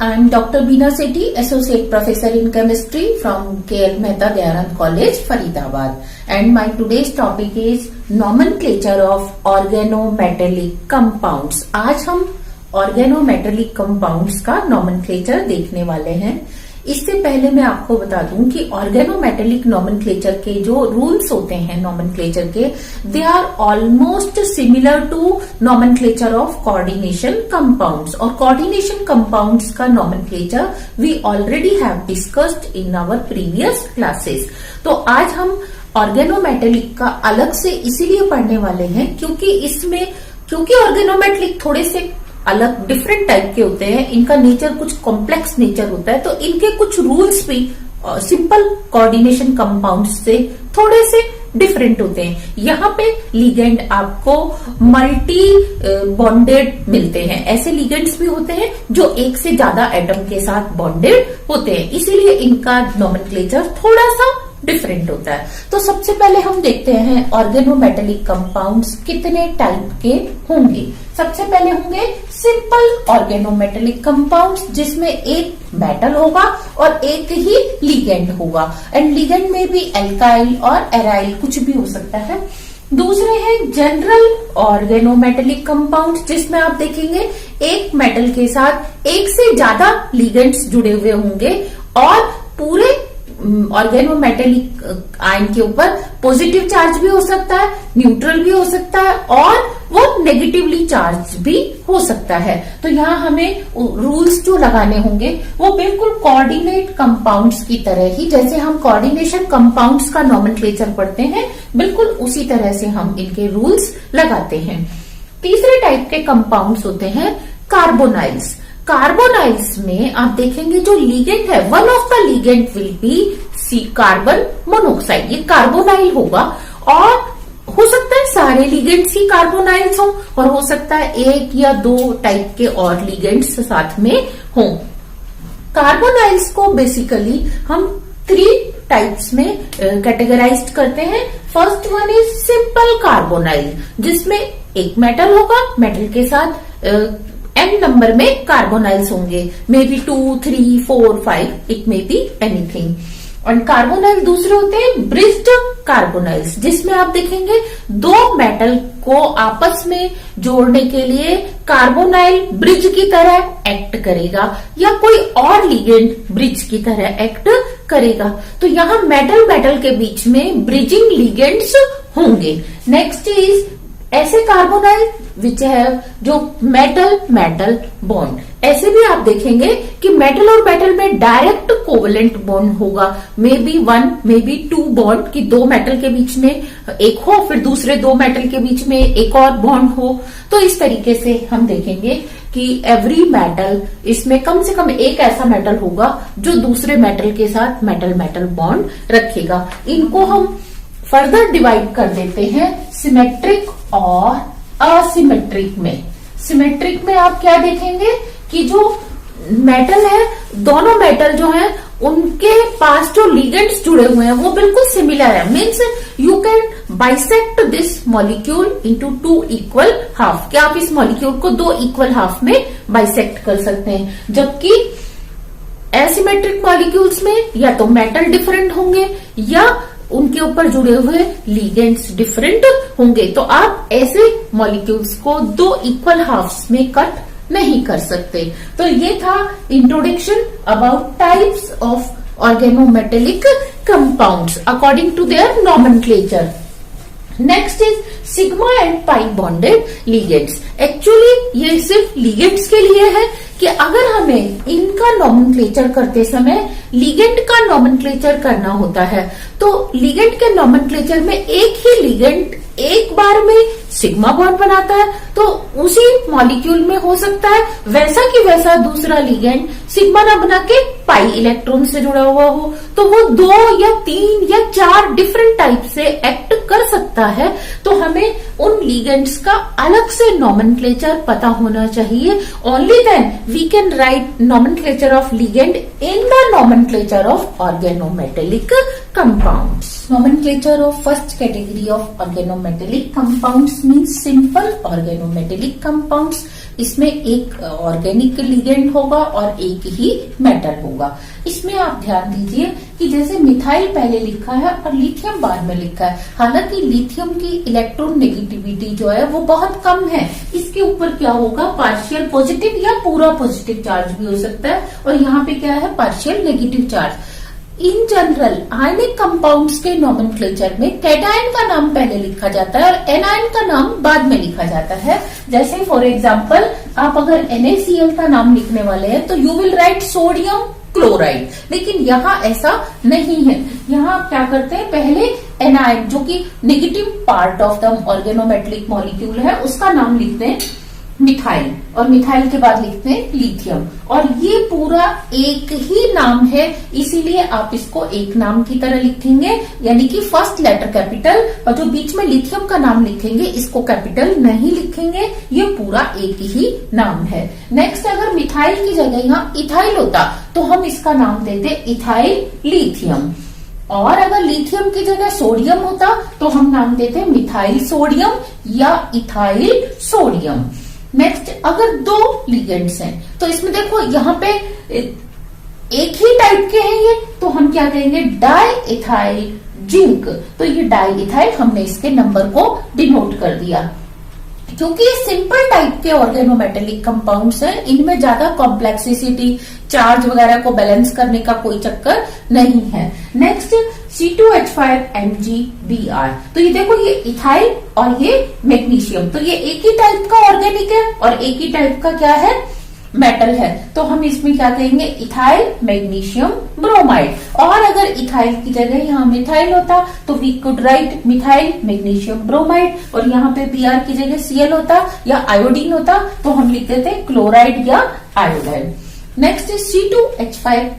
I'm Dr. Beena Sethi, Associate Professor in Chemistry from KL Mehta Dayanand College, Faridabad. And my today's topic is nomenclature of organometallic compounds. आज हम organometallic compounds का nomenclature देखने वाले हैं. इससे पहले मैं आपको बता दूं कि ऑर्गेनोमेटेलिक नॉमेनक्लेचर के जो रूल्स होते हैं नॉमेनक्लेचर के, they are almost similar to nomenclature of coordination compounds. और कोऑर्डिनेशन कंपाउंड्स का nomenclature we already have discussed in our previous classes. तो आज हम ऑर्गेनोमेटेलिक का अलग से इसीलिए पढ़ने वाले हैं क्योंकि ऑर्गेनोमेटेलिक थोड़े से अलग डिफरेंट टाइप के होते हैं, इनका नेचर कुछ कॉम्प्लेक्स नेचर होता है, तो इनके कुछ रूल्स भी सिंपल कोऑर्डिनेशन कंपाउंड्स से थोड़े से डिफरेंट होते हैं. यहाँ पे लिगेंड आपको मल्टी बॉन्डेड मिलते हैं. ऐसे लिगेंड्स भी होते हैं जो एक से ज्यादा एटम के साथ बॉन्डेड होते हैं, इसीलिए इनका नॉमेनक्लेचर थोड़ा सा डिफरेंट होता है. तो सबसे पहले हम देखते हैं ऑर्गेनोमेटेलिक कंपाउंड्स कितने टाइप के होंगे. सबसे पहले होंगे सिंपल ऑर्गेनोमेटेलिक कंपाउंड्स जिसमें एक मेटल होगा और एक ही लिगेंड होगा. एंड लिगेंड में भी एल्काइल और एराइल कुछ भी हो सकता है. दूसरे हैं जनरल ऑर्गेनोमेटेलिक कंपाउंड्स जिसमें आप देखेंगे एक मेटल के साथ एक से ज्यादा लिगेंड्स जुड़े हुए होंगे और पूरे ऑर्गेनोमेटेलिक आयन के ऊपर पॉजिटिव चार्ज भी हो सकता है, न्यूट्रल भी हो सकता है और वो नेगेटिवली चार्ज भी हो सकता है. तो यहाँ हमें रूल्स जो लगाने होंगे वो बिल्कुल कोऑर्डिनेट कंपाउंड्स की तरह ही, जैसे हम कोऑर्डिनेशन कंपाउंड्स का नॉमेनक्लेचर पढ़ते हैं, बिल्कुल उसी तरह से हम इनके रूल्स लगाते हैं. तीसरे टाइप के कंपाउंड्स होते हैं कार्बोनाइल्स. कार्बोनाइल्स में आप देखेंगे जो लिगेंड है, one of the ligand will be carbon monoxide. ये कार्बोनाइल होगा और हो सकता है सारे लिगेंड्स ही कार्बोनाइल्स हो और हो सकता है एक या दो टाइप के और लिगेंड्स साथ में हों. कार्बोनाइल्स को बेसिकली हम 3 टाइप्स में कैटेगराइज्ड करते हैं. First one is simple carbonyl जिसमें एक मेटल होगा, मेटल के साथ n नंबर में कार्बोनाइल्स होंगे, may be 2, 3, 4, 5, it may be anything. और कार्बोनाइल दूसरे होते हैं ब्रिज्ड कार्बोनाइल्स जिसमें आप देखेंगे दो मेटल को आपस में जोड़ने के लिए कार्बोनाइल ब्रिज की तरह एक्ट करेगा या कोई और लिगेंड ब्रिज की तरह एक्ट करेगा. तो यहाँ मेटल के बीच में ब्रिजिंग लिगेंड्स होंगे. नेक्स्ट इज ऐसे कार्बोनाइल विच है जो मेटल बॉन्ड. ऐसे भी आप देखेंगे कि मेटल और मेटल में डायरेक्ट कोवेलेंट बॉन्ड होगा, may be 1 may be 2 bond कि दो मेटल के बीच में एक हो, फिर दूसरे दो मेटल के बीच में एक और बॉन्ड हो. तो इस तरीके से हम देखेंगे कि एवरी मेटल, इसमें कम से कम एक ऐसा मेटल होगा जो दूसरे मेटल के साथ मेटल बॉन्ड रखेगा. इनको हम फर्दर डिवाइड कर देते हैं सिमेट्रिक और असिमेट्रिक में. सिमेट्रिक में आप क्या देखेंगे कि जो मेटल है, दोनों मेटल जो है उनके पास जो लिगेंड्स जुड़े हुए हैं वो बिल्कुल सिमिलर है. Means you can bisect this molecule into 2 equal half. क्या आप इस मॉलिक्यूल को 2 इक्वल हाफ में बाइसेक्ट कर सकते हैं. जबकि एसिमेट्रिक मॉलिक्यूल्स में या तो मेटल डिफरेंट होंगे या उनके ऊपर जुड़े हुए लिगेंड्स डिफरेंट होंगे. तो आप ऐसे मॉलिक्यूल्स को 2 इक्वल हाफ्स में कट नहीं कर सकते. तो ये था introduction about types of organometallic compounds according to their nomenclature. Next is sigma and pi bonded ligands. Actually ये सिर्फ लिगेंड्स के लिए है कि अगर हमें इनका नॉमेनक्लेचर करते समय लिगेंड का नॉमेनक्लेचर करना होता है तो लिगेंड के नॉमेनक्लेचर में एक ही लिगेंड एक बार में सिग्मा बॉन्ड बनाता है, तो उसी मॉलिक्यूल में हो सकता है वैसा कि वैसा दूसरा लिगेंड सिग्मा ना बना के पाई इलेक्ट्रॉन से जुड़ा हुआ हो. तो वो 2 या 3 या 4 डिफरेंट टाइप से एक्ट कर सकता है. तो हमें उन लिगेंड्स का अलग से नॉमेनक्लेचर पता होना चाहिए. Only then we can write nomenclature of ligand in the nomenclature of organometallic compounds. Nomenclature of first category of organometallic compounds means simple organometallic compounds इसमें एक ऑर्गेनिक लिगेंड होगा और एक ही मेटल होगा। इसमें आप ध्यान दीजिए कि जैसे मिथाइल पहले लिखा है और लिथियम बाद में लिखा है, हालांकि लिथियम की इलेक्ट्रॉन नेगेटिविटी जो है वो बहुत कम है। इसके ऊपर क्या होगा, पार्शियल पॉजिटिव या पूरा पॉजिटिव चार्ज भी हो सकता है, और यहाँ पे क्या है, partial negative charge. In general ionic compounds के नोमेनक्लेचर में कैटायन का नाम पहले लिखा जाता है और एनायन का नाम बाद में लिखा जाता है। जैसे फॉर एग्जांपल आप अगर NaCl का नाम लिखने वाले हैं तो you will write sodium chloride, लेकिन यहाँ ऐसा नहीं है। यहाँ आप क्या करते हैं, पहले एनायन जो कि negative part of the organometallic molecule है उसका नाम लिखते हैं मिथाइल, और मिथाइल के बाद लिखते हैं लिथियम, और ये पूरा एक ही नाम है, इसीलिए आप इसको एक नाम की तरह लिखेंगे, यानी कि फर्स्ट लेटर कैपिटल, और जो बीच में लिथियम का नाम लिखेंगे इसको कैपिटल नहीं लिखेंगे, ये पूरा एक ही नाम है। नेक्स्ट, अगर मिथाइल की जगह यहाँ इथाइल होता तो हम इसका नाम देते इथाइल लिथियम, और अगर लिथियम की जगह सोडियम होता तो हम नाम देते मिथाइल सोडियम या इथाइल सोडियम। नेक्स्ट, अगर दो लिगेंड्स हैं तो इसमें देखो यहाँ पे एक ही टाइप के हैं ये, तो हम क्या कहेंगे, डाई इथाइल जिंक। तो ये डाई इथाइल हमने इसके नंबर को डिनोट कर दिया। क्योंकि ये सिंपल टाइप के ऑर्गेनोमेटेलिक कंपाउंड्स हैं, इनमें ज्यादा कॉम्प्लेक्सिटी, चार्ज वगैरह को बैलेंस करने का कोई चक्कर नहीं है। Next, C2H5MgBr। तो ये देखो, ये इथाइल और ये मैग्नीशियम, तो ये एक ही टाइप का ऑर्गेनिक है और एक ही टाइप का क्या है, मेटल है, तो हम इसमें क्या कहेंगे, इथाइल मैग्नीशियम ब्रोमाइड। और अगर इथाइल की जगह यहाँ मिथाइल होता तो we could write methyl magnesium bromide, और यहाँ पे Br की जगह Cl होता या आयोडीन होता तो हम लिख देते क्लोराइड या iodide. Next is C2H5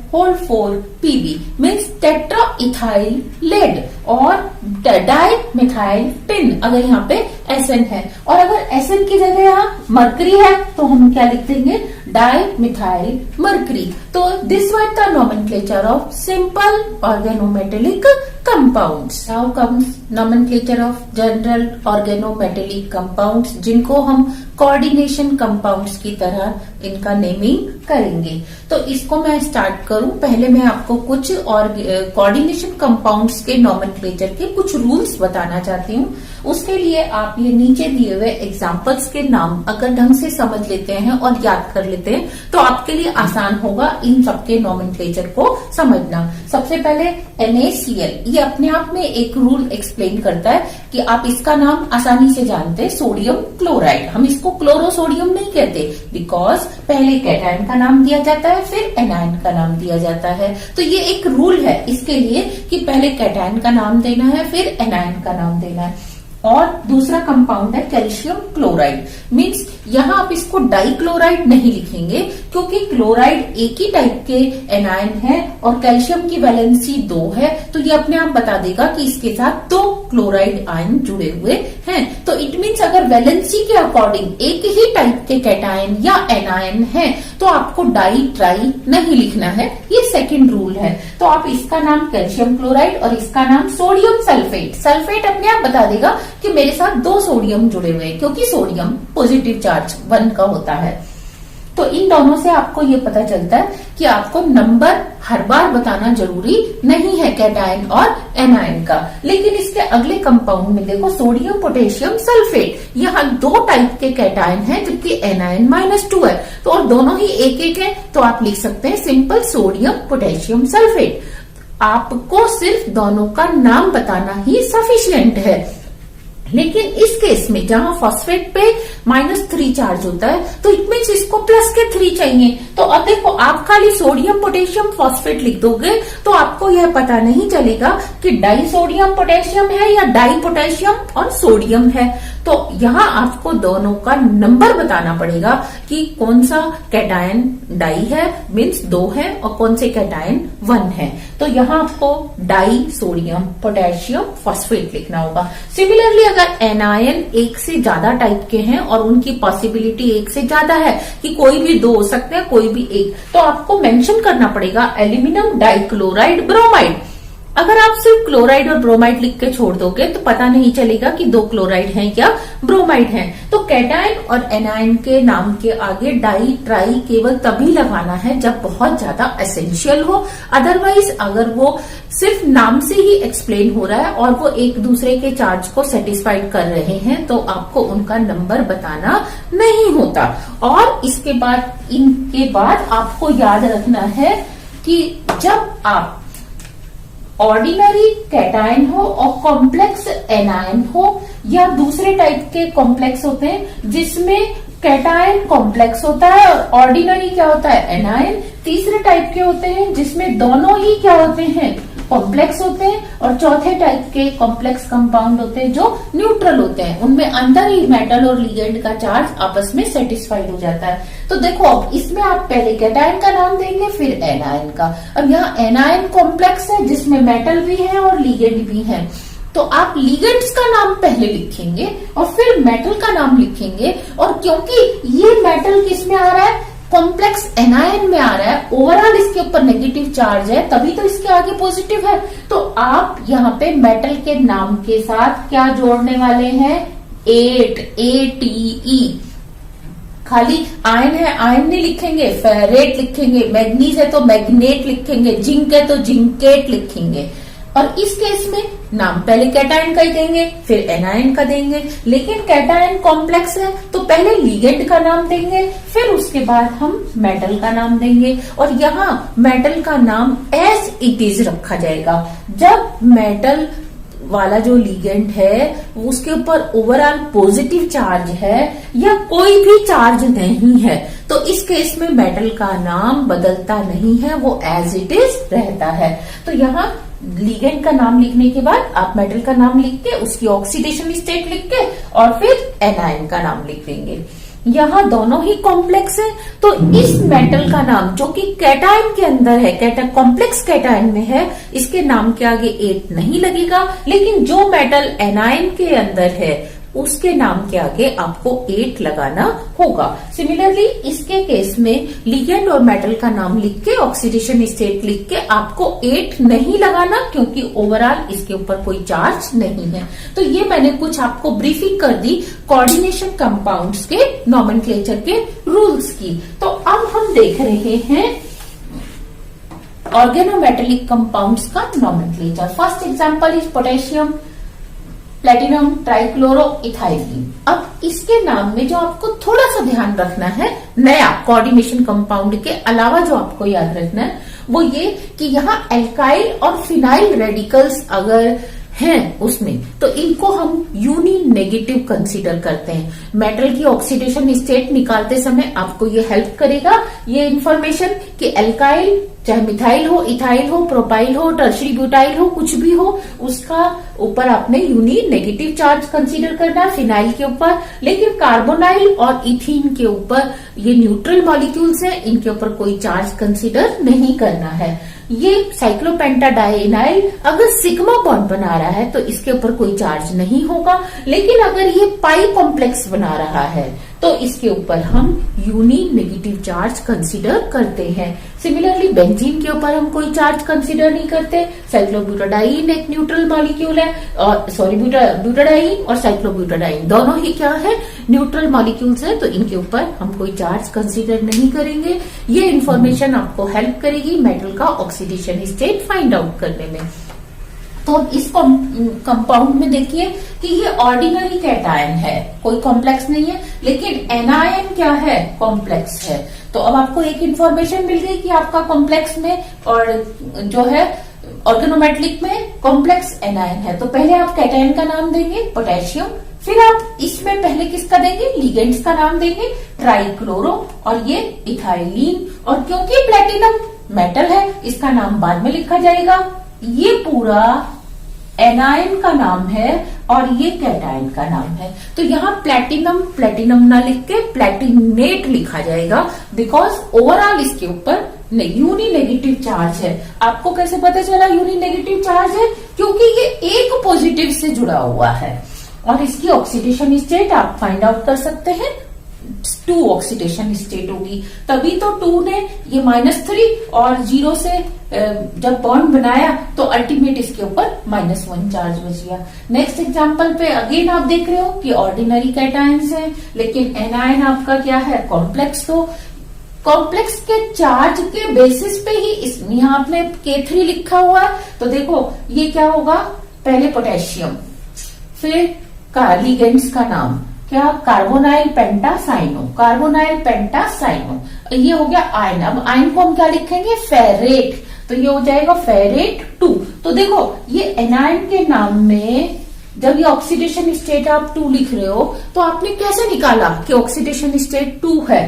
means tetraethyl lead और डाई मिथाइल टिन, अगर यहाँ पे Sn है, और अगर Sn की जगह यहाँ मरकरी है तो हम क्या लिख देंगे, डाई मिथाइल मरकरी। तो this was the nomenclature of simple organometallic compounds. Now comes nomenclature of general organometallic compounds, जिनको हम कोऑर्डिनेशन कंपाउंड्स की तरह इनका नेमिंग करेंगे। तो इसको मैं स्टार्ट करूं, पहले मैं आपको कुछ और कोऑर्डिनेशन कंपाउंड्स के नोमेनक्लेचर के कुछ रूल्स बताना चाहती हूँ। उसके लिए आप ये नीचे दिए हुए एग्जाम्पल्स के नाम अगर ढंग से समझ लेते हैं और याद कर लेते हैं तो आपके लिए आसान होगा इन सबके नोमेनक्लेचर को समझना। सबसे पहले NaCl, ये अपने आप में एक रूल एक्सप्लेन करता है कि आप इसका नाम आसानी से जानते हैं, सोडियम क्लोराइड। हम इसको क्लोरोसोडियम नहीं कहते, बिकॉज पहले कैटायन का नाम दिया जाता है फिर एनायन का नाम दिया जाता है। तो ये एक रूल है इसके लिए कि पहले कैटायन का नाम देना है फिर एनायन का नाम देना है। और दूसरा कंपाउंड है कैल्शियम क्लोराइड, मीन्स यहाँ आप इसको डाई क्लोराइड नहीं लिखेंगे, क्योंकि क्लोराइड एक ही टाइप के एनायन है और कैल्शियम की वैलेंसी 2 है, तो ये अपने आप बता देगा कि इसके साथ 2 क्लोराइड आयन जुड़े हुए हैं। तो इट मीन्स अगर वैलेंसी के अकॉर्डिंग एक ही टाइप के कैटायन या एनायन है तो आपको डाई ट्राई नहीं लिखना है, ये सेकंड रूल है। तो आप इसका नाम कैल्शियम क्लोराइड और इसका नाम सोडियम सल्फेट, सल्फेट अपने आप बता देगा कि मेरे साथ 2 सोडियम जुड़े हुए हैं, क्योंकि सोडियम पॉजिटिव चार्ज 1 का होता है। तो इन दोनों से आपको ये पता चलता है कि आपको नंबर हर बार बताना जरूरी नहीं है कैटायन और एनायन का। लेकिन इसके अगले कंपाउंड में देखो, सोडियम पोटेशियम सल्फेट, यहाँ 2 टाइप के कैटायन हैं जबकि एनायन -2 है, तो और दोनों ही एक एक है, तो आप लिख सकते हैं सिंपल सोडियम पोटेशियम सल्फेट। आपको सिर्फ दोनों का नाम बताना ही सफिशिएंट है। लेकिन इस केस में जहां फॉस्फेट पे -3 चार्ज होता है तो इट मीन्स इसको प्लस के 3 चाहिए। तो अब देखो, आप खाली सोडियम पोटेशियम फॉस्फेट लिख दोगे तो आपको यह पता नहीं चलेगा कि डाई सोडियम पोटेशियम है या डाई पोटेशियम और सोडियम है। तो यहाँ आपको दोनों का नंबर बताना पड़ेगा कि कौन सा कैटायन डाई है, मीन्स 2 है, और कौन से कैटायन 1 है। तो यहाँ आपको डाई सोडियम पोटेशियम फॉस्फेट लिखना होगा। सिमिलरली अगर एनायन 1 से ज्यादा टाइप के हैं और उनकी पॉसिबिलिटी 1 से ज्यादा है कि कोई भी 2 हो सकते हैं, कोई भी 1, तो आपको मेंशन करना पड़ेगा एल्यूमिनियम डाइक्लोराइड ब्रोमाइड। अगर आप सिर्फ क्लोराइड और ब्रोमाइड लिख के छोड़ दोगे तो पता नहीं चलेगा कि दो क्लोराइड हैं या ब्रोमाइड हैं। तो कैटायन और एनायन के नाम के आगे डाई ट्राई केवल तभी लगाना है जब बहुत ज्यादा एसेंशियल हो। अदरवाइज अगर वो सिर्फ नाम से ही एक्सप्लेन हो रहा है और वो एक दूसरे के चार्ज को सेटिस्फाइड कर रहे हैं तो आपको उनका नंबर बताना नहीं होता। और इनके बाद आपको याद रखना है कि जब आप ऑर्डिनरी कैटायन हो और कॉम्प्लेक्स एनायन हो या दूसरे टाइप के कॉम्प्लेक्स होते हैं जिसमें कैटायन कॉम्प्लेक्स होता है और ऑर्डिनरी क्या होता है एनायन, तीसरे टाइप के होते हैं जिसमें दोनों ही क्या होते हैं कॉम्प्लेक्स होते हैं और चौथे टाइप के कॉम्प्लेक्स कंपाउंड होते हैं जो न्यूट्रल होते हैं, उनमें अंदर ही मेटल और लिगेंड का चार्ज आपस में सेटिस्फाइड हो जाता है। तो देखो अब इसमें आप पहले कैटायन का नाम देंगे फिर एनायन का। अब यहाँ एनायन कॉम्प्लेक्स है जिसमें मेटल भी है और लिगेंड भी है, तो आप लिगेंड्स का नाम पहले लिखेंगे और फिर मेटल का नाम लिखेंगे। और क्योंकि ये मेटल किस में आ रहा है कॉम्प्लेक्स एनायन में आ रहा है, ओवरऑल इसके ऊपर नेगेटिव चार्ज है तभी तो इसके आगे पॉजिटिव है, तो आप यहाँ पे मेटल के नाम के साथ क्या जोड़ने वाले हैं 8 ATE। खाली आयन है आयन नहीं लिखेंगे, फेरेट लिखेंगे, मैग्नीज है तो मैग्नेट लिखेंगे, जिंक है तो जिंकेट लिखेंगे। और इस केस में नाम पहले कैटायन का ही देंगे फिर एनायन का देंगे। लेकिन कैटायन कॉम्प्लेक्स है तो पहले लिगेंड का नाम देंगे फिर उसके बाद हम मेटल का नाम देंगे। और यहाँ मेटल का नाम एज इट इज रखा जाएगा। जब मेटल वाला जो लिगेंड है उसके ऊपर ओवरऑल पॉजिटिव चार्ज है या कोई भी चार्ज नहीं है तो इस केस में मेटल का नाम बदलता नहीं है, वो एज इट इज रहता है। तो यहाँ लिगेंड का नाम लिखने के बाद आप मेटल का नाम लिख के उसकी ऑक्सीडेशन स्टेट लिख के और फिर एनायन का नाम लिख देंगे। यहाँ दोनों ही कॉम्प्लेक्स है तो इस मेटल का नाम जो कि कैटायन के अंदर है, कॉम्प्लेक्स कैटायन में है, इसके नाम के आगे 8 नहीं लगेगा। लेकिन जो मेटल एनायन के अंदर है उसके नाम के आगे आपको 8 लगाना होगा। सिमिलरली इसके केस में लिगेंड और मेटल का नाम लिख के ऑक्सीडेशन स्टेट लिख के आपको 8 नहीं लगाना क्योंकि ओवरऑल इसके ऊपर कोई चार्ज नहीं है। तो ये मैंने कुछ आपको ब्रीफिंग कर दी कोऑर्डिनेशन कंपाउंड्स के नॉमेनक्लेचर के रूल्स की। तो अब हम देख रहे हैं ऑर्गेनोमेटेलिक कंपाउंड्स का nomenclature. First example is potassium, platinum, trichloro, ethylene. अब इसके नाम में जो आपको थोड़ा सा ध्यान रखना है नया कोऑर्डिनेशन कंपाउंड के अलावा जो आपको याद रखना है वो ये कि यहाँ एल्काइल और फिनाइल रेडिकल्स अगर हैं उसमें तो इनको हम यूनी नेगेटिव कंसीडर करते हैं। मेटल की ऑक्सीडेशन स्टेट निकालते समय आपको ये हेल्प करेगा ये इंफॉर्मेशन कि एल्काइल चाहे मिथाइल हो, इथाइल हो, प्रोपाइल हो, टर्शरी ब्यूटाइल हो, कुछ भी हो उसका ऊपर आपने यूनी नेगेटिव चार्ज कंसीडर करना है फिनाइल के ऊपर। लेकिन कार्बोनाइल और इथीन के ऊपर ये न्यूट्रल मॉलिक्यूल्स हैं, इनके ऊपर कोई चार्ज कंसीडर नहीं करना है। ये साइक्लोपेंटाडाइनाइल अगर सिग्मा बॉन्ड बना रहा है तो इसके ऊपर कोई चार्ज नहीं होगा। लेकिन अगर ये पाई कॉम्प्लेक्स बना रहा है तो इसके ऊपर हम यूनी नेगेटिव चार्ज कंसीडर करते हैं। सिमिलरली बेंजीन के ऊपर हम कोई चार्ज कंसीडर नहीं करते। साइक्लोब्यूटाडाइन एक न्यूट्रल मॉलिक्यूल है और ब्यूटाडाइन और साइक्लोब्यूटाडाइन दोनों ही क्या है न्यूट्रल मॉलिक्यूल्स है, तो इनके ऊपर हम कोई चार्ज कंसीडर नहीं करेंगे। ये इंफॉर्मेशन आपको हेल्प करेगी मेटल का ऑक्सीडेशन स्टेट फाइंड आउट करने में। तो इस कंपाउंड में देखिए कि ये ऑर्डिनरी कैटायन है, कोई कॉम्प्लेक्स नहीं है, लेकिन एनायन क्या है कॉम्प्लेक्स है। तो अब आपको एक इंफॉर्मेशन मिल गई कि आपका कॉम्प्लेक्स में और जो है ऑर्गेनोमेटेलिक में कॉम्प्लेक्स एनायन है। तो पहले आप कैटायन का नाम देंगे पोटेशियम, फिर आप इसमें पहले किसका देंगे लिगेंड्स का नाम देंगे ट्राइक्लोरो और ये इथाइलिन। और क्योंकि प्लेटिनम मेटल है इसका नाम बाद में लिखा जाएगा। ये पूरा एनायन का नाम है और ये कैटायन का नाम है। तो यहाँ प्लेटिनम ना लिख के प्लेटिनेट लिखा जाएगा बिकॉज ओवरऑल इसके ऊपर यूनी नेगेटिव चार्ज है। आपको कैसे पता चला यूनी नेगेटिव चार्ज है? क्योंकि ये एक पॉजिटिव से जुड़ा हुआ है और इसकी ऑक्सीडेशन स्टेट आप फाइंड आउट कर सकते हैं टू ऑक्सीडेशन स्टेट होगी, तभी तो 2 ने ये -3 और 0 से जब बॉन्ड बनाया तो अल्टीमेट इसके ऊपर -1 चार्ज बच गया। नेक्स्ट एग्जांपल पे अगेन आप देख रहे हो कि ऑर्डिनरी कैटायंस है, लेकिन एनायन आपका क्या है, कॉम्प्लेक्स। तो कॉम्प्लेक्स के चार्ज के बेसिस पे ही यहाँ आपने K3 लिखा हुआ है, तो देखो ये क्या होगा, पहले पोटेशियम, फिर लिगेंड्स का नाम क्या, कार्बोनाइल पेंटासाइनो, कार्बोनाइल पेंटासाइनो, ये हो गया आयन। अब आयन को हम क्या लिखेंगे, फेरेट, तो ये हो जाएगा फेरेट 2। तो देखो ये एनायन के नाम में जब ये ऑक्सीडेशन स्टेट आप 2 लिख रहे हो, तो आपने कैसे निकाला कि ऑक्सीडेशन स्टेट 2 है,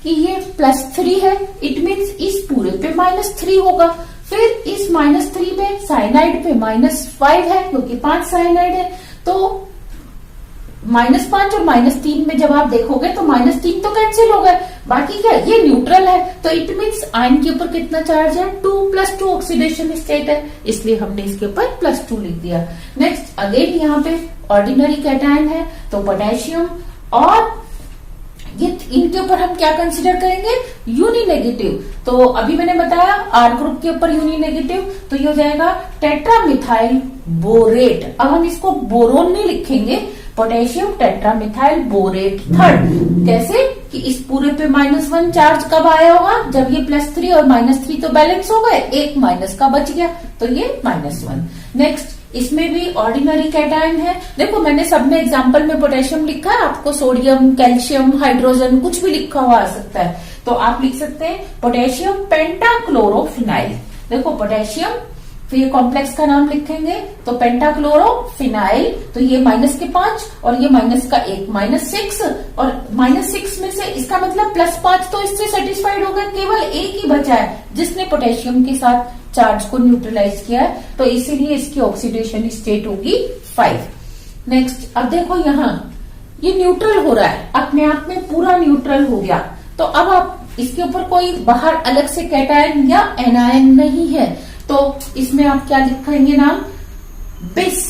कि ये +3 है, इट मीन्स इस पूरे पे -3 होगा, फिर इस -3 में साइनाइड पे -5 है क्योंकि 5 साइनाइड है, तो -5 और -3 में जब आप देखोगे तो -3 तो कैंसिल हो गए, बाकी क्या ये न्यूट्रल है, तो इट मीन्स आयन के ऊपर कितना चार्ज है, 2 + 2 ऑक्सीडेशन स्टेट है, इसलिए हमने इसके ऊपर +2 लिख दिया। नेक्स्ट अगेन यहाँ पे ऑर्डिनरी कैटायन है, तो पोटेशियम, और ये इनके ऊपर हम क्या कंसीडर करेंगे, यूनी नेगेटिव। तो अभी मैंने बताया आर ग्रुप के ऊपर यूनी नेगेटिव, तो ये हो जाएगा टेट्रामिथाइल बोरेट। अब हम इसको बोरोन नहीं लिखेंगे, पोटेशियम टेट्रामिथाइल बोरेट 3rd। कैसे कि इस पूरे पे -1 चार्ज कब आया होगा, जब ये +3 और -3 तो बैलेंस हो गए, एक माइनस का बच गया, तो ये -1। नेक्स्ट इसमें भी ऑर्डिनरी कैटायन है, देखो मैंने सब में एग्जांपल में पोटेशियम लिखा है, आपको सोडियम, कैल्शियम, हाइड्रोजन कुछ भी लिखा हुआ आ सकता है, तो आप लिख सकते हैं पोटेशियम पेंटाक्लोरोफिनाइल। देखो पोटेशियम, फिर ये कॉम्प्लेक्स का नाम लिखेंगे, तो पेंटाक्लोरोफिनाइल, तो ये -5 और ये -1 -6, और -6 में से इसका मतलब +5 तो इससे सेटिस्फाइड हो गया, केवल एक ही बचा है जिसने पोटेशियम के साथ चार्ज को न्यूट्रलाइज किया है, तो इसीलिए इसकी ऑक्सीडेशन स्टेट होगी 5। नेक्स्ट अब देखो यहाँ ये न्यूट्रल हो रहा है, अपने आप में पूरा न्यूट्रल हो गया, तो अब आप इसके ऊपर कोई बाहर अलग से कैटायन या एनायन नहीं है, तो इसमें आप क्या लिखेंगे नाम, बिस।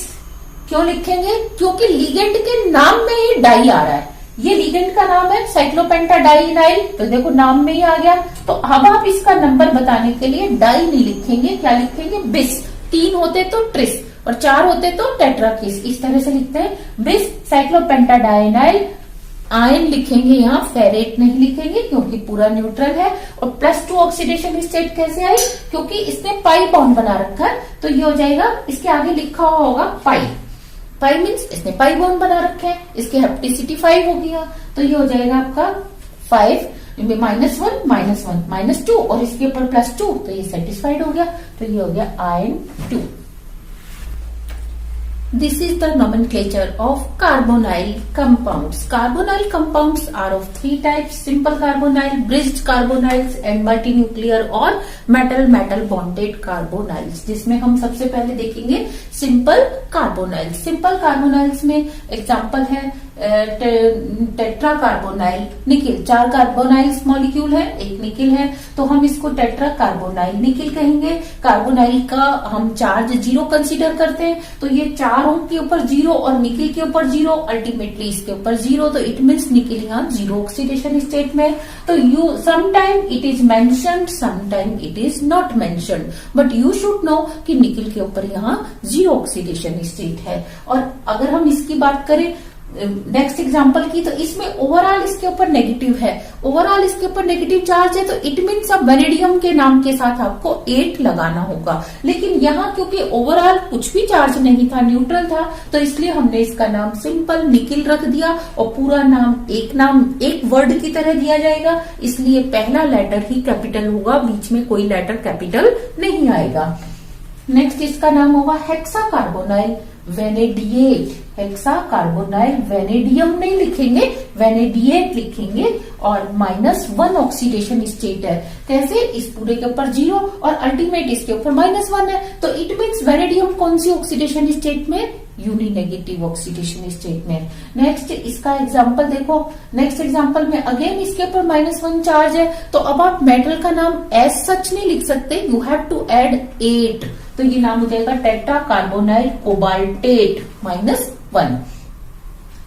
क्यों लिखेंगे, क्योंकि लिगेंड के नाम में ही डाई आ रहा है, ये लिगेंड का नाम है साइक्लोपेंटाडाइइनाइल, तो देखो नाम में ही आ गया, तो अब आप इसका नंबर बताने के लिए डाई नहीं लिखेंगे, क्या लिखेंगे, बिस। 3 होते तो ट्रिस और 4 होते तो टेट्राकिस, इस तरह से लिखते हैं, बिस साइक्लोपेंटाडाइइनाइल। आयन लिखेंगे यहाँ, फेरेट नहीं लिखेंगे क्योंकि पूरा न्यूट्रल है, और +2 ऑक्सीडेशन स्टेट कैसे आई, क्योंकि इसने पाई बॉन्ड बना रखा है, तो ये हो जाएगा, इसके आगे लिखा हुआ होगा पाई, पाई मीन्स इसने पाई बॉन्ड बना रखे हैं, इसकी हेप्टिसिटी 5 हो गया, तो ये हो जाएगा आपका 5 -1 -2 और इसके ऊपर +2, तो ये सेटिस्फाइड हो गया, तो ये हो गया ion 2। This is the nomenclature of carbonyl compounds. Carbonyl compounds are of 3 types: simple carbonyl, bridged carbonyls and multinuclear और metal bonded carbonyls, जिसमें हम सबसे पहले देखेंगे simple carbonyls। simple carbonyls में एग्जाम्पल है tetra carbonyl nickel, 4 carbonyls molecule है, 1 nickel है, तो हम इसको टेट्रा कार्बोनाइल निकिल कहेंगे। कार्बोनाइल का हम चार्ज 0 कंसीडर करते हैं, तो ये 4 के ऊपर 0 और निकिल के ऊपर 0, अल्टीमेटली इसके ऊपर 0, तो इट मीन्स निकिल यहाँ 0 ऑक्सीडेशन स्टेट में। तो you sometime it is mentioned, sometime it is not mentioned, but you should know कि निकिल के ऊपर यहाँ 0 ऑक्सीडेशन स्टेट है। और अगर हम इसकी बात करें नेक्स्ट एग्जांपल की, तो इसमें ओवरऑल इसके ऊपर नेगेटिव है, ओवरऑल इसके ऊपर नेगेटिव चार्ज है, तो इट मीन्स अब वेनेडियम के नाम के साथ आपको 8 लगाना होगा, लेकिन यहाँ क्योंकि ओवरऑल कुछ भी चार्ज नहीं था, न्यूट्रल था, तो इसलिए हमने इसका नाम सिंपल निकिल रख दिया, और पूरा नाम एक वर्ड की तरह दिया जाएगा, इसलिए पहला लेटर ही कैपिटल होगा, बीच में कोई लेटर कैपिटल नहीं आएगा। नेक्स्ट इसका नाम होगा hexa carbonyl vanadate. Hexa carbonyl vanadium नहीं लिखेंगे, वेनेडिएट लिखेंगे, और -1 ऑक्सीडेशन स्टेट है। कैसे, इस पूरे के ऊपर 0 और अल्टीमेट इसके ऊपर -1 है, तो इट मीन्स वेनेडियम कौन सी ऑक्सीडेशन स्टेट में, यूनी नेगेटिव ऑक्सीडेशन स्टेट में। नेक्स्ट इसका एग्जांपल देखो, नेक्स्ट एग्जांपल में अगेन इसके ऊपर -1 चार्ज है, तो अब आप मेटल का नाम एज सच नहीं लिख सकते, यू हैव टू ऐड 8, तो ये नाम हो जाएगा टेट्रा कार्बोनाइल कोबाल्टेट -1।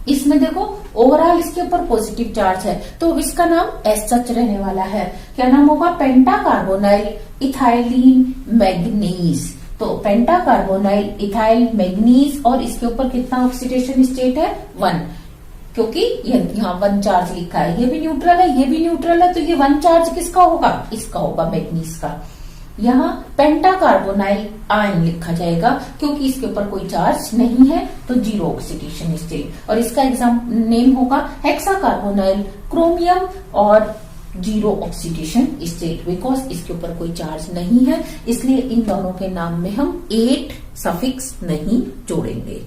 इसमें देखो ओवरऑल इसके ऊपर पॉजिटिव चार्ज है, तो इसका नाम एस सच रहने वाला है। क्या नाम होगा? पेंटा कार्बोनाइल इथाइलिन मैग्नीज। तो पेंटा कार्बोनाइल इथाइल मैग्नीज, और इसके ऊपर कितना ऑक्सीडेशन स्टेट है? 1, क्योंकि यहाँ 1 चार्ज लिखा है। ये भी न्यूट्रल है, ये भी न्यूट्रल है, तो ये 1 चार्ज किसका होगा? इसका होगा, मैग्नीज का। यहाँ पेंटा कार्बोनाइल आयन लिखा जाएगा क्योंकि इसके ऊपर कोई चार्ज नहीं है, तो 0 ऑक्सीडेशन स्टेट। और इसका एग्जाम नेम होगा हेक्सा कार्बोनाइल क्रोमियम, और 0 ऑक्सीडेशन स्टेट, बिकॉज इसके ऊपर कोई चार्ज नहीं है, इसलिए इन दोनों के नाम में हम 8 सफिक्स नहीं जोड़ेंगे।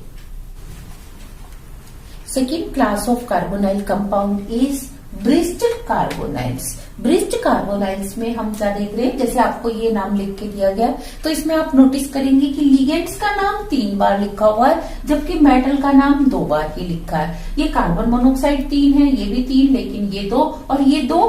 Second class of carbonyl compound is bridged carbonyls. Bridged carbonyls में हम क्या देख रहे हैं? जैसे आपको ये नाम लिख के दिया गया, तो इसमें आप नोटिस करेंगे कि लिगेंड्स का नाम 3 बार लिखा हुआ है, जबकि मेटल का नाम 2 बार ही लिखा है। ये कार्बन मोनोऑक्साइड 3 है, ये भी 3, लेकिन ये 2 और ये 2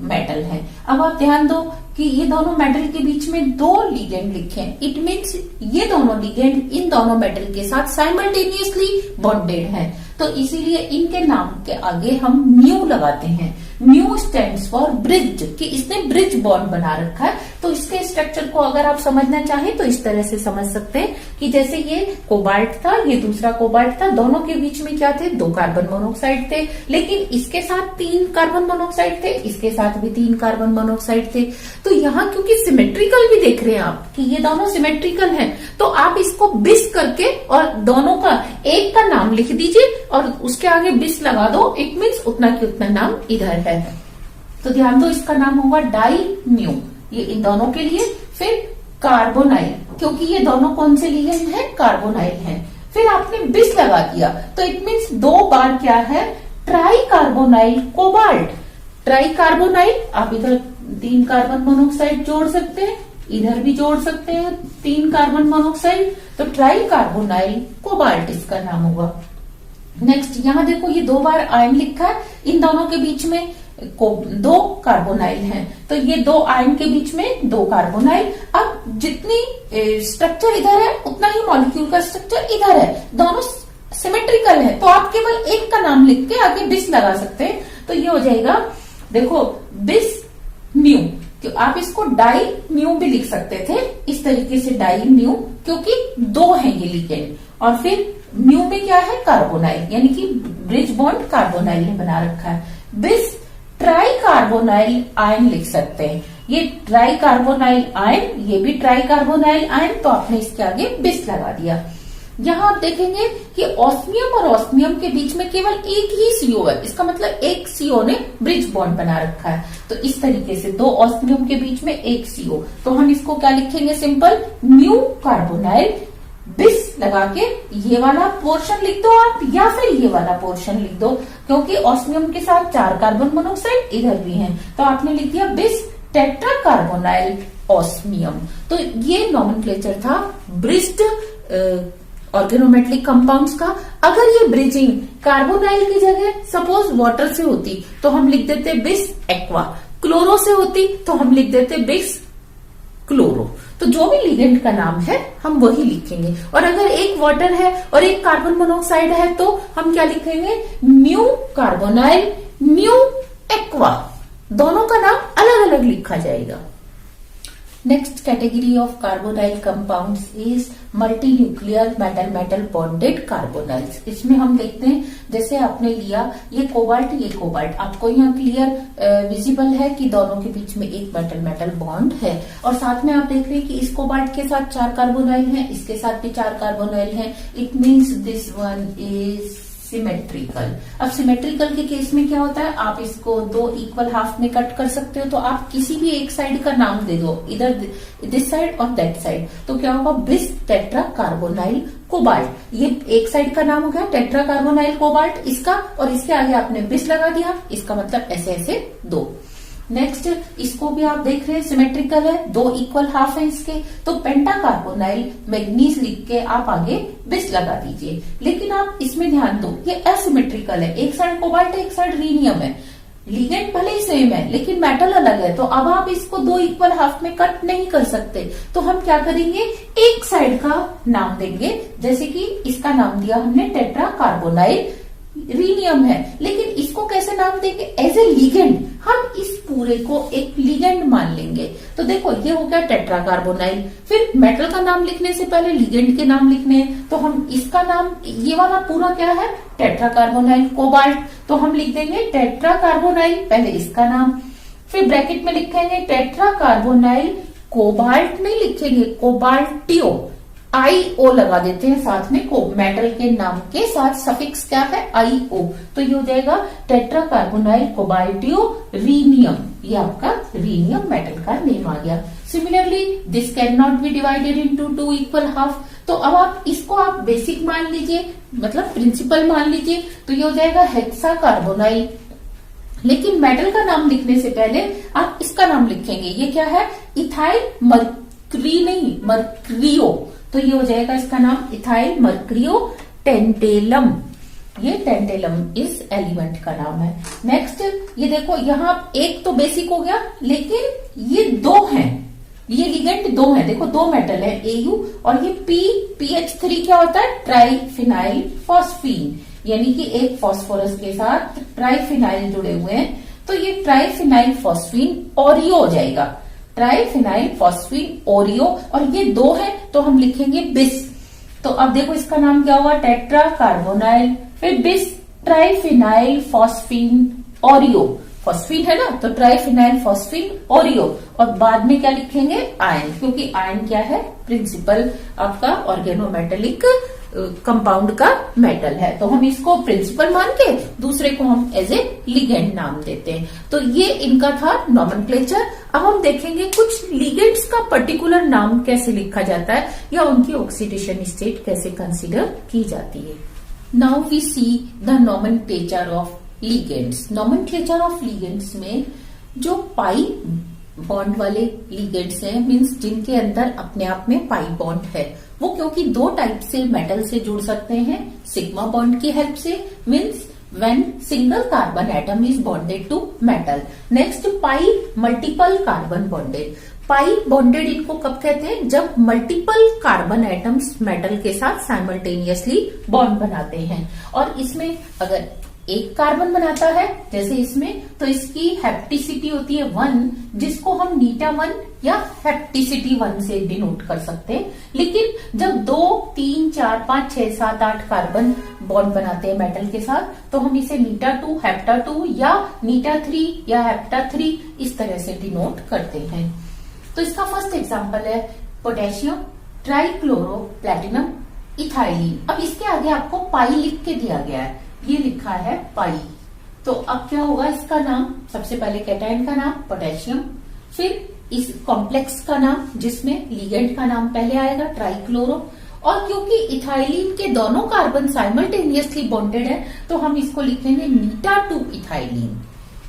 मेटल है। अब आप ध्यान दो कि ये दोनों मेटल के बीच में 2 लिगेंड लिखे हैं। इट मीन्स ये दोनों लिगेंड इन दोनों मेटल के साथ साइमल्टेनियसली बॉन्डेड है, तो इसीलिए इनके नाम के आगे हम म्यू लगाते हैं। म्यू स्टैंड्स फॉर ब्रिज, कि इसने ब्रिज बॉन्ड बना रखा है। तो इसके स्ट्रक्चर को अगर आप समझना चाहें तो इस तरह से समझ सकते हैं कि जैसे ये कोबाल्ट था, ये दूसरा कोबाल्ट था, दोनों के बीच में क्या थे? 2 कार्बन मोनोऑक्साइड थे, लेकिन इसके साथ 3 कार्बन मोनोऑक्साइड थे, इसके साथ भी 3 कार्बन मोनोऑक्साइड थे। तो यहाँ क्योंकि सिमेट्रिकल भी देख रहे हैं आप कि ये दोनों सिमेट्रिकल हैं, तो आप इसको बिस करके और दोनों का एक का नाम लिख दीजिए और उसके आगे बिस लगा दो। इट मीन्स उतना की उतना नाम इधर है। तो ध्यान दो, इसका नाम होगा डाई म्यू, ये इन दोनों के लिए। फिर कार्बोनाइल, क्योंकि ये दोनों कौन से लिगेंड हैं? कार्बोनाइल हैं। फिर आपने बिस लगा दिया, तो इट मीन्स 2 बार क्या है? Try carbonyl cobalt. Try carbonyl, आप इधर 3 कार्बन मोनोऑक्साइड जोड़ सकते हैं, इधर भी जोड़ सकते हैं 3 कार्बन मोनोऑक्साइड, तो ट्राई कार्बोनाइल कोबाल्ट इसका नाम होगा। नेक्स्ट यहाँ देखो, ये 2 बार आयन लिखा है, इन दोनों के बीच में 2 कार्बोनाइल हैं, तो ये 2 आयन के बीच में 2 कार्बोनाइल। अब जितनी स्ट्रक्चर इधर है उतना ही मॉलिक्यूल का स्ट्रक्चर इधर है, दोनों सिमेट्रिकल है, तो आप केवल एक का नाम लिख के आगे बिस लगा सकते हैं। तो ये हो जाएगा, देखो, बिस म्यू। आप इसको डाई म्यू भी लिख सकते थे इस तरीके से, डाई म्यू, क्योंकि 2 हैं ये लिगेंड। और फिर म्यू में क्या है? कार्बोनाइल, यानी कि ब्रिज बॉन्ड कार्बोनाइल ने बना रखा है। बिस ट्राई कार्बोनाइल आयन लिख सकते हैं, ये ट्राई कार्बोनाइल आयन, ये भी ट्राई कार्बोनाइल आयन, तो आपने इसके आगे बिस लगा दिया। यहाँ आप देखेंगे कि ऑस्मियम और ऑस्मियम के बीच में केवल एक ही सीओ है, इसका मतलब एक सीओ ने ब्रिज बॉन्ड बना रखा है। तो इस तरीके से 2 ऑस्मियम के बीच में एक सीओ, तो हम इसको क्या लिखेंगे? सिंपल म्यू कार्बोनाइल, बिस लगा के ये वाला पोर्शन लिख दो आप, या फिर ये वाला पोर्शन लिख दो, क्योंकि ऑस्मियम के साथ 4 कार्बन मोनोऑक्साइड इधर भी हैं, तो आपने लिख दिया बिस टेट्रा कार्बोनाइल ऑस्मियम। तो ये नॉमेनक्लेचर था ब्रिज्ड ऑर्गेनोमेटेलिक कंपाउंड्स का। अगर ये ब्रिजिंग कार्बोनाइल की जगह सपोज वाटर से होती तो हम लिख देते बिस एक्वा, क्लोरो से होती तो हम लिख देते बिस क्लोरो। तो जो भी लिगेंड का नाम है हम वही लिखेंगे। और अगर एक वाटर है और एक कार्बन मोनोऑक्साइड है तो हम क्या लिखेंगे? म्यू कार्बोनाइल, म्यू एक्वा, दोनों का नाम अलग अलग लिखा जाएगा। Next category of carbonyl compounds is multi nuclear metal metal bonded carbonyls. इसमें हम देखते हैं, जैसे आपने लिया ये कोबाल्ट, आपको यहाँ क्लियर विजिबल है कि दोनों के बीच में एक मेटल मेटल बॉन्ड है, और साथ में आप देख रहे हैं कि इस कोबाल्ट के साथ 4 कार्बोनाइल हैं, इसके साथ भी 4 कार्बोनाइल हैं। It means this one is symmetrical. अब सिमेट्रिकल के केस में क्या होता है, आप इसको 2 इक्वल हाफ में कट कर सकते हो, तो आप किसी भी एक साइड का नाम दे दो, इधर दिस साइड और दैट साइड, तो क्या होगा? बिस टेट्रा कार्बोनाइल कोबाल्ट। ये एक साइड का नाम हो गया टेट्रा कार्बोनाइल कोबाल्ट इसका, और इसके आगे आपने बिस लगा दिया, इसका मतलब ऐसे ऐसे 2। नेक्स्ट इसको भी आप देख रहे हैं सिमेट्रिकल है, 2 इक्वल हाफ है इसके, तो पेंटा कार्बोनाइल मैग्नीज लिख के आप आगे बिस लगा दीजिए। लेकिन आप इसमें ध्यान दो, ये असिमेट्रिकल है, एक साइड कोबाल्ट है, एक साइड रीनियम है, लिगेंड भले ही सेम है लेकिन मेटल अलग है, तो अब आप इसको 2 इक्वल हाफ में कट नहीं कर सकते, तो हम क्या करेंगे? एक साइड का नाम देंगे, जैसे कि इसका नाम दिया हमने टेट्रा कार्बोनाइल रीनियम है, लेकिन इसको कैसे नाम देंगे? As a ligand. हम इस पूरे को एक लिगेंड मान लेंगे। तो देखो ये हो गया टेट्राकार्बोनाइल। फिर मेटल का नाम लिखने से पहले लिगेंड के नाम लिखने हैं, तो हम इसका नाम, ये वाला पूरा क्या है? टेट्राकार्बोनाइल। कोबाल्ट, तो हम लिख देंगे टेट्राकार्बोनाइल, पहले इसका नाम, फिर ब्रैकेट में लिखेंगे टेट्राकार्बोनाइल कोबाल्ट, नहीं लिखेंगे कोबाल्टियो, IO लगा देते हैं साथ में, को मेटल के नाम के साथ सफिक्स क्या है? IO। तो ये हो जाएगा टेट्राकार्बोनाइल कोबाल्टियो रीनियम, ये आपका रीनियम मेटल का नेम आ गया। Similarly this can not be divided into 2 equal half. तो अब आप इसको आप बेसिक मान लीजिए, मतलब प्रिंसिपल मान लीजिए, तो ये हो जाएगा हेक्साकार्बोनाइल। लेकिन मेटल का नाम लिखने से पहले आप इसका नाम लिखेंगे, ये क्या है? इथाइल मर्क्री, नहीं मर्क्रियो, तो ये हो जाएगा इसका नाम इथाइल मर्क्रियो टेंटेलम। ये टेंटेलम इस एलिमेंट का नाम है। नेक्स्ट ये देखो, यहाँ एक तो बेसिक हो गया, लेकिन ये दो हैं, ये लिगेंड दो हैं। देखो दो मेटल है AU, और ये PH3 क्या होता है? ट्राइफिनाइल फॉस्फीन, यानी कि एक फॉस्फोरस के साथ ट्राइफिनाइल जुड़े हुए हैं, तो ये ट्राइफिनाइल फॉस्फीन ओरियो हो जाएगा, ट्राइफिनाइल फॉस्फीन ओरियो। और ये दो है तो हम लिखेंगे बिस। तो अब देखो इसका नाम क्या हुआ? टेट्राकार्बोनाइल, फिर बिस ट्राइफिनाइल फॉस्फीन ओरियो, फॉस्फीन है ना, तो ट्राइफिनाइल फॉस्फीन ओरियो। और बाद में क्या लिखेंगे? आयन, क्योंकि आयन क्या है? प्रिंसिपल आपका ऑर्गेनोमेटेलिक कंपाउंड का मेटल है, तो हम इसको प्रिंसिपल मान के दूसरे को हम एज ए लिगेंड नाम देते हैं। तो ये इनका था नॉमेनक्लेचर। अब हम देखेंगे कुछ लिगेंड्स का पर्टिकुलर नाम कैसे लिखा जाता है, या उनकी ऑक्सीडेशन स्टेट कैसे कंसीडर की जाती है। Now we see the nomenclature of ligands. Nomenclature of ligands में जो पाई बॉन्ड वाले लिगेंड्स हैं, मीन्स जिनके अंदर अपने आप में पाई बॉन्ड है, वो क्योंकि दो टाइप से मेटल से जुड़ सकते हैं, सिग्मा बॉन्ड की हेल्प से, means when single carbon atom is bonded to metal. Next pi multiple carbon bonded. Pi bonded इनको कब कहते हैं? जब मल्टीपल कार्बन एटम्स मेटल के साथ साइमल्टेनियसली बॉन्ड बनाते हैं। और इसमें अगर एक कार्बन बनाता है जैसे इसमें, तो इसकी हेप्टिसिटी होती है 1, जिसको हम नीटा 1 या हेप्टिसिटी 1 से डिनोट कर सकते हैं। लेकिन जब 2, 3, 4, 5, 6, 7, 8 कार्बन बॉन्ड बनाते हैं मेटल के साथ, तो हम इसे नीटा 2, हेप्टा 2 या नीटा 3 या हेप्टा 3 इस तरह से डिनोट करते हैं। तो इसका फर्स्ट एग्जांपल है पोटेशियम ट्राइक्लोरो प्लेटिनम इथाइलिन। अब इसके आगे आपको पाई लिख के दिया गया है, ये लिखा है पाई। तो अब क्या होगा इसका नाम? सबसे पहले कैटायन का नाम पोटेशियम, फिर इस कॉम्प्लेक्स का नाम जिसमें लिगेंड का नाम पहले आएगा ट्राइक्लोरो। और क्योंकि इथाइलिन के दोनों कार्बन साइमल्टेनियसली बॉन्डेड है, तो हम इसको लिखेंगे नीटा 2 ethylene.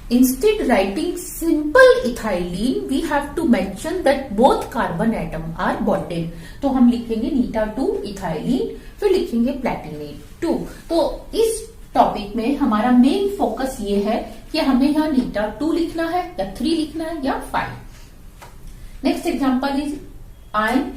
Instead writing simple ethylene, we have to mention that both carbon atom are bonded. तो हम लिखेंगे नीटा 2 इथाइलिन, फिर लिखेंगे प्लेटिनेट 2। तो इस टॉपिक में हमारा मेन फोकस ये है कि हमें यहाँ नीटा 2 लिखना है या 3 लिखना है या 5। Next example is ion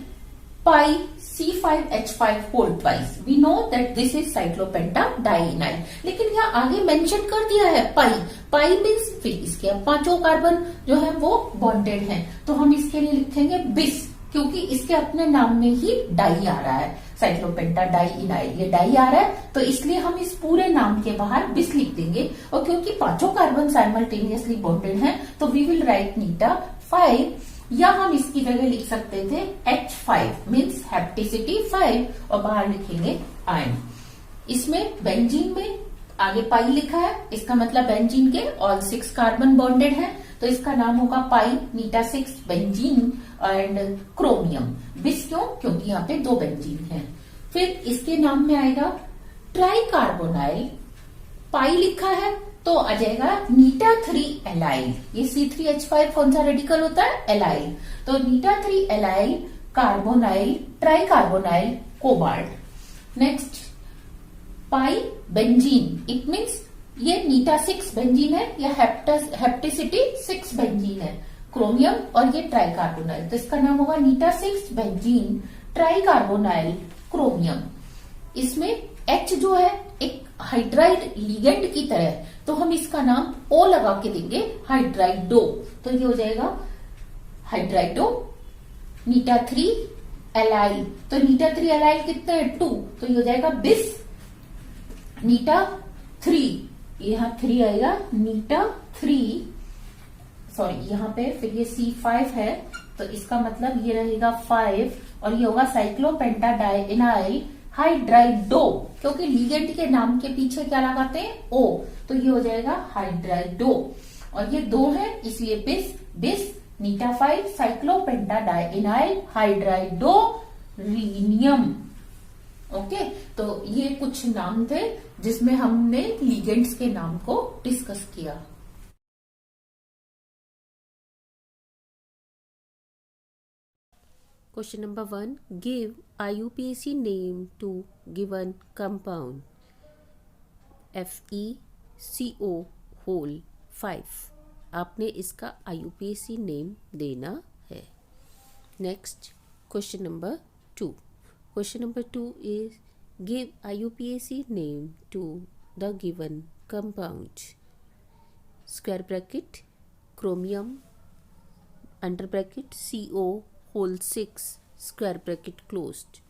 pi C5H5 whole twice. We know that this is cyclopentadienyl. लेकिन यहाँ आगे मेंशन कर दिया है पाई। पाई मीन्स फिर इसके अब 5 कार्बन जो है वो बॉन्डेड हैं, तो हम इसके लिए लिखेंगे बिस, क्योंकि इसके अपने नाम में ही डाई आ रहा है, साइक्लोपेंटाडाइइनाइल, ये डाई आ रहा है, तो इसलिए हम इस पूरे नाम के बाहर बिस लिख देंगे। और क्योंकि 5 कार्बन साइमल्टेनियसली बॉन्डेड हैं, तो वी विल राइट नीटा 5, या हम इसकी जगह लिख सकते थे H5 मीन्स हेप्टिसिटी 5, और बाहर लिखेंगे आयन। इसमें बेंजीन में आगे पाई लिखा है, इसका मतलब बेंजीन के ऑल 6 कार्बन बॉन्डेड है, तो इसका नाम होगा पाई नीटा 6 बेंजीन एंड क्रोमियम। बिस क्यों? क्योंकि यहाँ पे 2 बेंजीन है। फिर इसके नाम में आएगा ट्राइकार्बोनाइल, पाई लिखा है तो आ जाएगा नीटा 3 एलाइल। ये C3H5 कौन सा रेडिकल होता है? एलाइल। तो नीटा 3 allyl carbonyl ट्राइकार्बोनाइल cobalt. Next pi benzene, it means ये नीटा 6 बेंजीन है या हेप्टिसिटी 6 बेंजीन है, क्रोमियम, और ये ट्राइकार्बोनाइल, तो इसका नाम होगा नीटा 6 बेंजीन ट्राइकार्बोनाइल क्रोमियम। इसमें H जो है एक हाइड्राइड लिगेंड की तरह, तो हम इसका नाम ओ लगा के देंगे, हाइड्राइडो। तो ये हो जाएगा हाइड्राइडो। नीटा 3 एलाइल, तो नीटा 3 एलाइल कितने हैं 2, तो ये हो जाएगा बिस नीटा 3, यहां 3 आएगा, नीटा 3, सॉरी यहां पे फिर ये C5 है, तो इसका मतलब ये रहेगा 5 और ये होगा साइक्लोपेंटाडाइइनाइल हाइड्राइडो, क्योंकि लिगेंड के नाम के पीछे क्या लगाते हैं ओ, तो ये हो जाएगा हाइड्राइडो। और ये 2 है इसलिए बिस नीटा 5 साइक्लोपेंटाडाइइनाइल हाइड्राइडो रीनियम। ओके, तो ये कुछ नाम थे जिसमें हमने लिगेंड्स के नाम को डिस्कस किया। Question number 1. Give IUPAC name to given compound FeCO whole 5. आपने इसका IUPAC नेम देना है। Next, question number 2. Question number 2 is give IUPAC name to the given compound. Square bracket chromium under bracket CO whole 6 square bracket closed.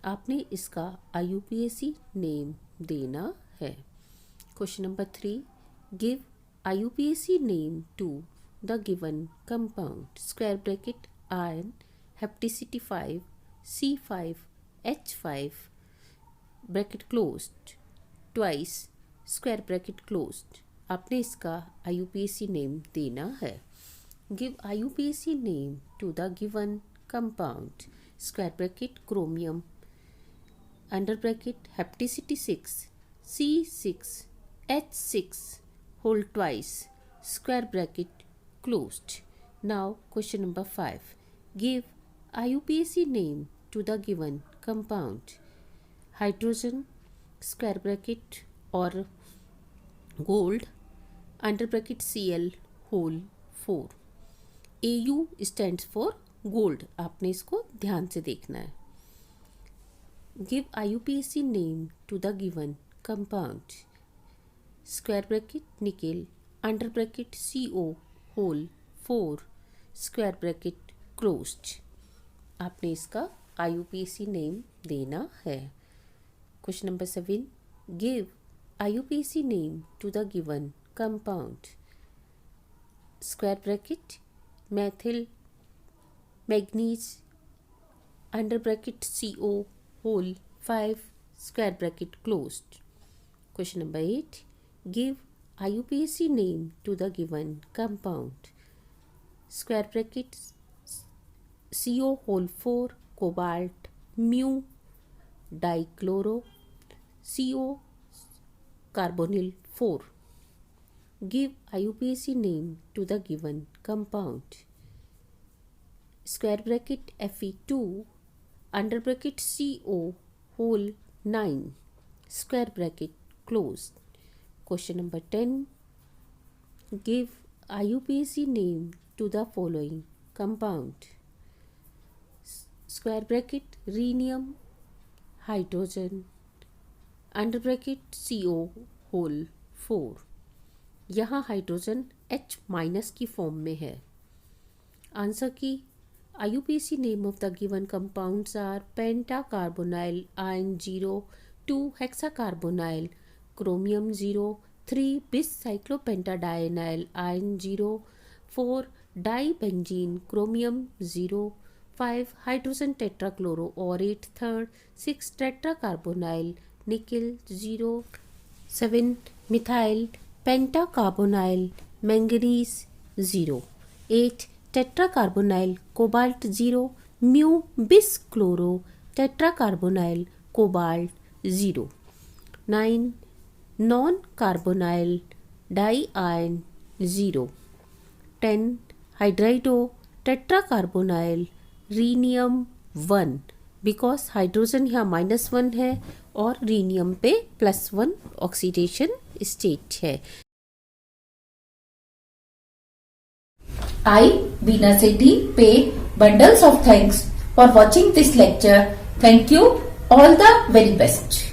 आपने इसका IUPAC name देना है। Question number 3. Give IUPAC name to the given compound. Square bracket iron hepticity 5 C5 H5 bracket closed twice square bracket closed. आपने इसका IUPAC name देना है। Give IUPAC name to the given compound. Square bracket chromium under bracket hepticity 6 C6 H6 whole twice square bracket closed. Now question number 5. Give IUPAC name to the given compound. Hydrogen square bracket or gold under bracket Cl whole 4. AU stands for gold, आपने इसको ध्यान से देखना है। Give IUPAC name to the given compound. Square bracket nickel under bracket CO whole 4 square bracket closed. आपने इसका IUPAC name देना है। Question number 7. Give IUPAC name to the given compound. Square bracket methyl manganese under bracket CO whole 5 square bracket closed. Question number 8. Give IUPAC name to the given compound. Square bracket CO whole 4 cobalt mu dichloro CO carbonyl 4. Give IUPAC name to the given compound. Square bracket Fe2 under bracket CO whole 9 square bracket closed. Question number 10. Give IUPAC name to the following compound. Square bracket rhenium hydrogen under bracket CO whole 4. यहाँ hydrogen H- की form में है। Answer की IUPAC name of the given compounds are penta carbonyl iron 0 2 hexa carbonyl chromium 0 3 bis cyclopentadienyl iron 0 4 di benzene chromium 0 5 hydrogen tetrachloro aurate third 6 tetra carbonyl nickel 0 7 methyl penta carbonyl manganese 0 8 tetra carbonyl cobalt 0 mu bis chloro tetra carbonyl cobalt 0 9 non carbonyl di iron 0 10 hydrido tetra carbonyl rhenium 1 because hydrogen यहाँ -1 है और rhenium पे +1 oxidation state है। I, Veena Sethi, pay bundles of thanks for watching this lecture. Thank you. All the very best.